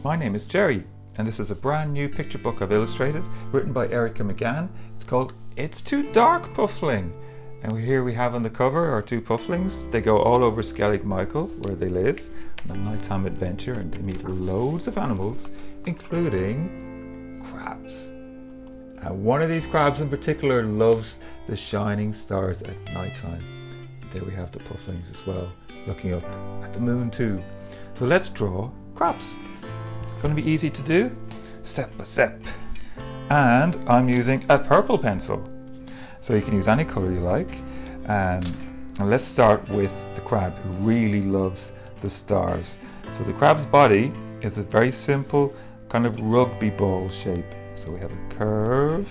My name is Gerry, and this is a brand new picture book I've illustrated, written by Erika McGann. It's called It's Too Dark, Puffling. And here we have on the cover our two pufflings. They go all over Skellig Michael, where they live, on a nighttime adventure, and they meet loads of animals, including crabs. And one of these crabs in particular loves the shining stars at nighttime. There we have the pufflings as well, looking up at the moon too. So let's draw crabs. It's going to be easy to do, step by step. And I'm using a purple pencil. So you can use any color you like. And let's start with the crab, who really loves the stars. So the crab's body is a very simple kind of rugby ball shape. So we have a curve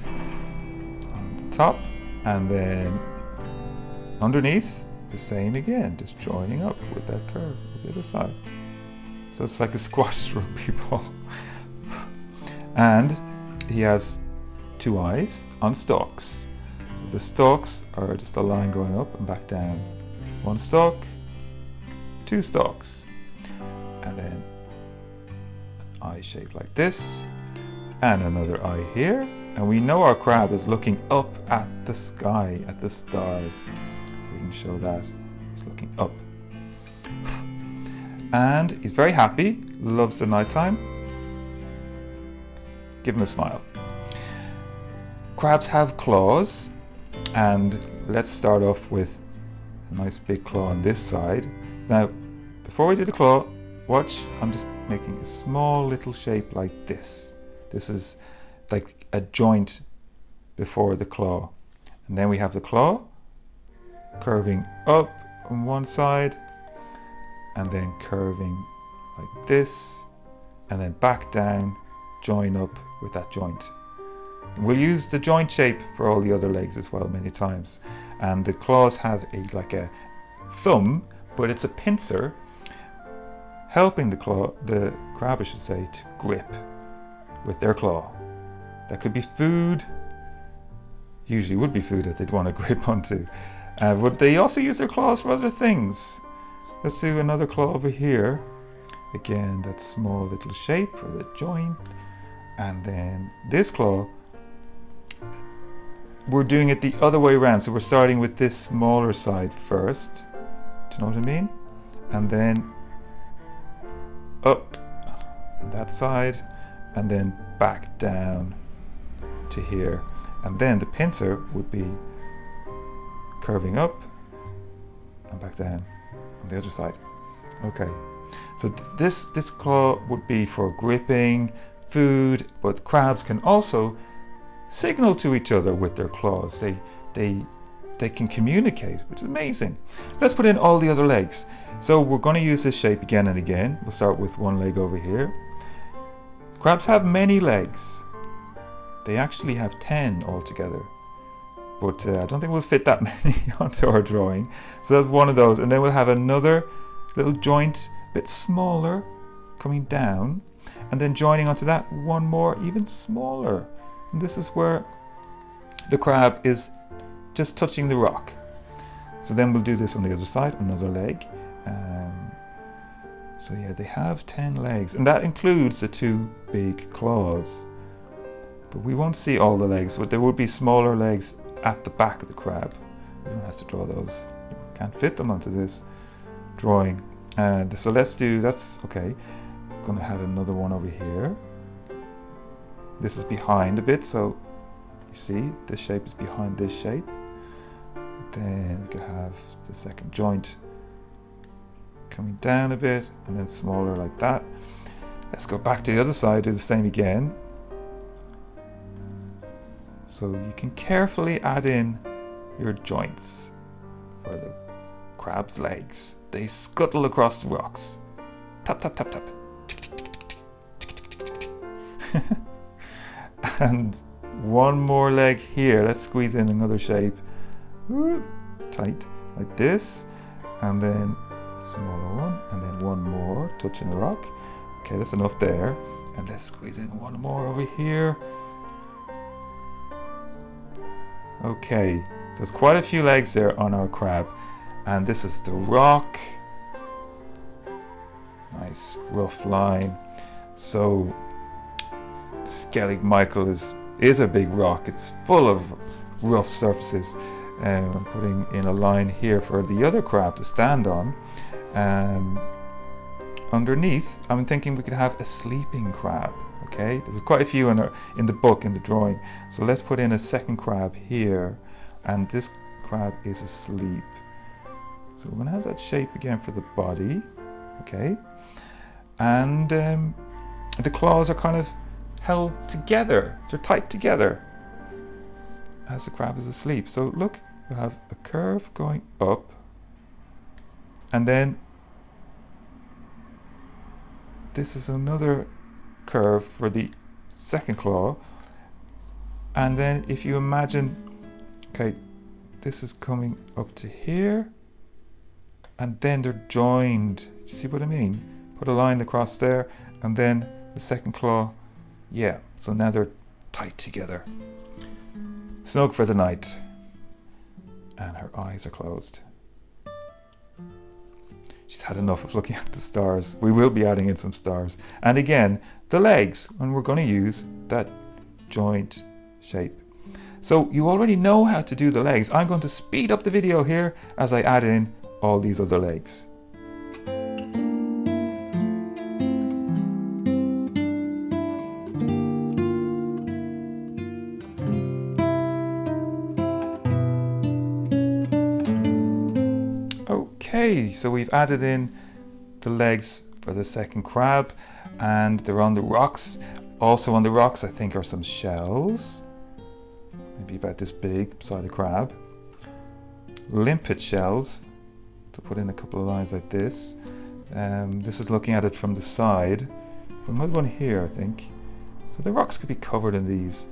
on the top, and then underneath the same again, just joining up with that curve with the other side. So it's like a squash rugby ball. And he has two eyes on stalks. So the stalks are just a line going up and back down. One stalk, two stalks, and then an eye shape like this, and another eye here. And we know our crab is looking up at the sky, at the stars. So we can show that he's looking up. And he's very happy, loves the nighttime. Give him a smile. Crabs have claws, and let's start off with a nice big claw on this side. Now, before we do the claw, watch, I'm just making a small little shape like this. This is like a joint before the claw. And then we have the claw curving up on one side, and then curving like this, and then back down, join up with that joint. We'll use the joint shape for all the other legs as well many times. And the claws have like a thumb, but it's a pincer helping the crab I should say, to grip with their claw. That could be food, usually would be food that they'd want to grip onto. But they also use their claws for other things. Let's do another claw over here. Again, that small little shape for the joint. And then this claw, we're doing it the other way around. So we're starting with this smaller side first. Do you know what I mean? And then up on that side, and then back down to here. And then the pincer would be curving up and back down on the other side. Okay, so this claw would be for gripping, food, but crabs can also signal to each other with their claws. They can communicate, which is amazing. Let's put in all the other legs. So we're going to use this shape again and again. We'll start with one leg over here. Crabs have many legs. They actually have 10 altogether. But I don't think we'll fit that many onto our drawing. So that's one of those. And then we'll have another little joint, a bit smaller, coming down. And then joining onto that, one more, even smaller. And this is where the crab is just touching the rock. So then we'll do this on the other side, another leg. So yeah, they have 10 legs, and that includes the two big claws. But we won't see all the legs, but there would be smaller legs at the back of the crab. We don't have to draw those. You can't fit them onto this drawing. And so let's do, that's okay. I'm gonna have another one over here. This is behind a bit, so you see this shape is behind this shape. Then we could have the second joint coming down a bit, and then smaller like that. Let's go back to the other side, do the same again. So you can carefully add in your joints for the crab's legs. They scuttle across the rocks. Tap, tap, tap, tap. And one more leg here. Let's squeeze in another shape. Tight, like this. And then smaller one, and then one more touching the rock. Okay, that's enough there. And let's squeeze in one more over here. Okay, so there's quite a few legs there on our crab. And this is the rock. nice rough line. So Skellig Michael is a big rock. It's full of rough surfaces. I'm putting in a line here for the other crab to stand on. Underneath, I'm thinking we could have a sleeping crab. Okay, there was quite a few in the book, in the drawing. So let's put in a second crab here, and this crab is asleep. So we're going to have that shape again for the body. Okay, and the claws are kind of held together. They're tight together as the crab is asleep. So look, we'll have a curve going up, and then this is another curve for the second claw. And then if you imagine, okay, this is coming up to here, and then they're joined. You see what I mean? Put a line across there, and then the second claw. Yeah, so now they're tight together. Snug for the night. And her eyes are closed. She's had enough of looking at the stars. We will be adding in some stars. And again, the legs, and we're going to use that joint shape. So you already know how to do the legs. I'm going to speed up the video here as I add in all these other legs. Okay, so we've added in the legs for the second crab, and they're on the rocks. Also on the rocks, I think, are some shells, maybe about this big beside the crab. Limpet shells, to put in a couple of lines like this. This is looking at it from the side. Another one here, I think. So the rocks could be covered in these.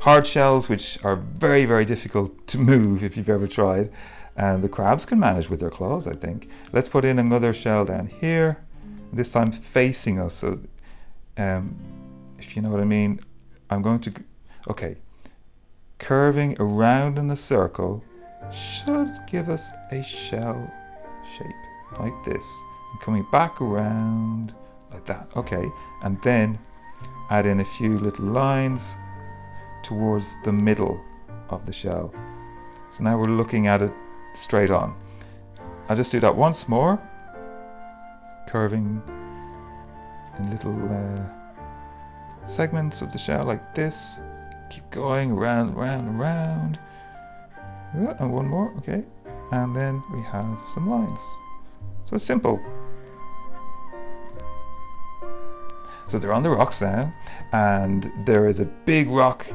Hard shells, which are very, very difficult to move if you've ever tried. And the crabs can manage with their claws, I think. Let's put in another shell down here, this time facing us. So if you know what I mean, I'm going to, okay, curving around in a circle should give us a shell shape like this. And coming back around like that, okay. And then add in a few little lines towards the middle of the shell. So now we're looking at it straight on. I'll just do that once more, curving in little segments of the shell like this. Keep going around, round, round. And one more, okay. And then we have some lines. So it's simple. So they're on the rocks now, and there is a big rock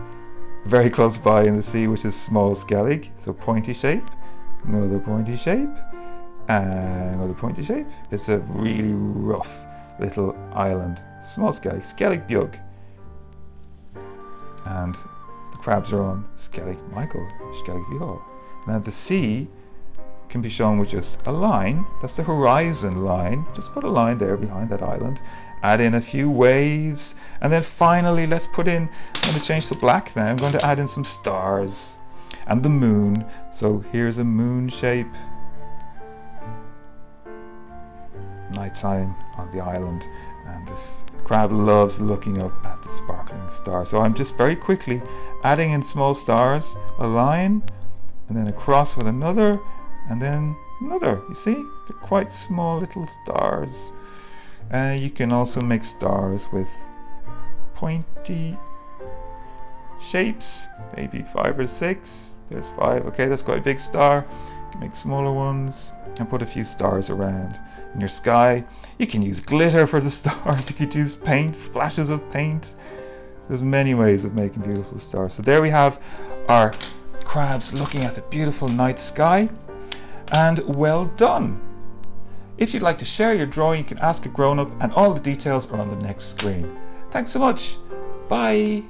very close by in the sea, which is small skellig. So pointy shape. Another pointy shape, and another pointy shape. It's a really rough little island. Small skellig, Skellig Bjug. And the crabs are on Skellig Michael, Skellig Bjug. Now the sea can be shown with just a line. That's the horizon line. Just put a line there behind that island. Add in a few waves, and then finally let's put in, I'm going to change to black now. I'm going to add in some stars. And the moon. So here's a moon shape. Nighttime on the island, and this crab loves looking up at the sparkling star. So I'm just very quickly adding in small stars, a line, and then across with another, and then another. You see, they're quite small little stars. You can also make stars with pointy shapes, maybe 5 or 6. There's 5. Okay, that's quite a big star. You can make smaller ones and put a few stars around in your sky. You can use glitter for the stars. You could use paint, splashes of paint. There's many ways of making beautiful stars. So there we have our crabs looking at the beautiful night sky. And well done. If you'd like to share your drawing, you can ask a grown-up, and all the details are on the next screen. Thanks so much. Bye.